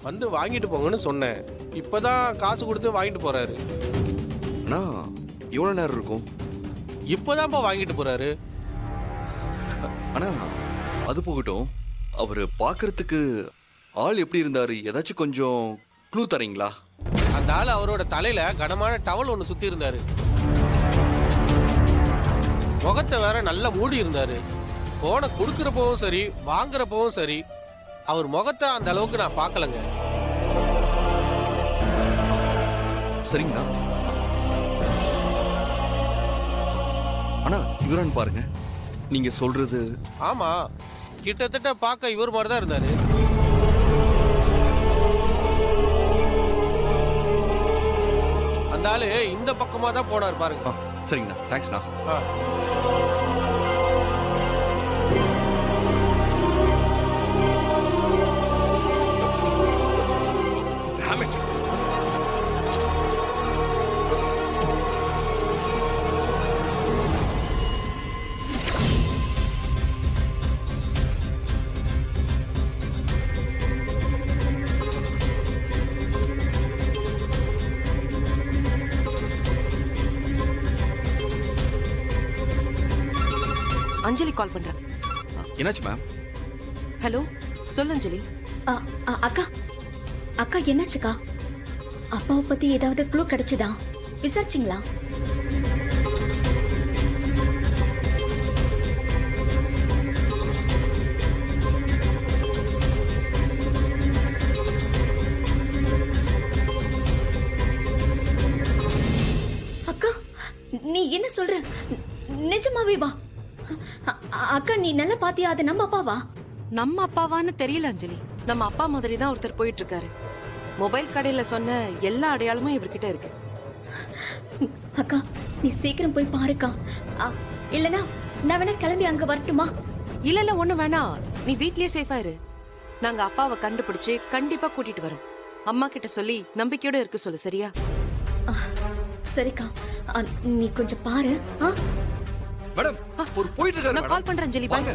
வந்து வாங்கிட்டு போங்கன்னு சொன்னேன். இப்பதான் காசு கொடுத்து வாங்கிட்டு போறாரு. அண்ணா எவ்வளவு நேரம் இருக்கும்? இப்பதான்ப்பா வாங்கிட்டு போறாரு. அண்ணா அது போகட்டும், அவரு பாக்குறதுக்கு ஆள் எப்படி இருந்தாரு? ஏதாச்சும் கொஞ்சம் க்ளூ தரீங்களா? அந்த ஆள் அவரோட தலையில கனமான டவல் ஒண்ணு சுத்தி இருந்தாரு. முகத்தை வேற நல்லா மூடி இருந்தாரு. போனை கொடுக்கறப்பவும் சரி வாங்குறப்பவும் சரி அவர் முகத்தை அந்த அளவுக்கு நான் பார்க்கலங்க. சரிங்கண்ணா. அண்ணா இவரான்னு பாருங்க. நீங்க சொல்றது ஆமா, கிட்டத்தட்ட பார்க்க இவர் மாதிரி தான் இருந்தாரு. அந்த ஆளு இந்த பக்கமா தான் போனார் பாருங்க. சரிங்கண்ணா, தேங்க்ஸ்ண்ணா. அஞ்சலி கால் பண்றேன். என்னாச்சு மேம்? ஹலோ, சொல்லு அஞ்சலி. அக்கா அக்கா என்னாச்சுக்கா? அப்பாவை பத்தி ஏதாவது க்ளூ கிடைச்சதா? விசாரிச்சிங்களா? அக்கா நீ என்ன சொல்ற? நிஜமாவே வா. அக்கா நீ நல்லா பாத்தியா? அது நம்ம அப்பாவா? நம்ம அப்பாவான்னு தெரியல அஞ்சலி. நம்ம அப்பா மாதிரி தான் ஒருத்தர் போயிட்டு இருக்காரு. மொபைல் கடையில சொன்ன எல்லா அடையாளமும் இவர்கிட்ட இருக்கு. அக்கா நீ சீக்கிரம் போய் பாருக்கா. இல்லனா நான் வேணா கிளம்பி அங்க வரட்டுமா? இல்ல ஒண்ணு வேணாம், நீ வீட்லயே சேஃபா இரு. நாங்க அப்பாவை கண்டுபிடிச்சு கண்டிப்பா கூட்டிட்டு வரோம். அம்மா கிட்ட சொல்லி நம்பிக்கையோட இருக்கு சொல்லு, சரியா? சரிக்கா, நீ கொஞ்சம் பாரு. மேடம் ஒரு போயிட்டு இருக்காரு. நான் கால் பண்றேன் அஞ்சலி. வாங்க.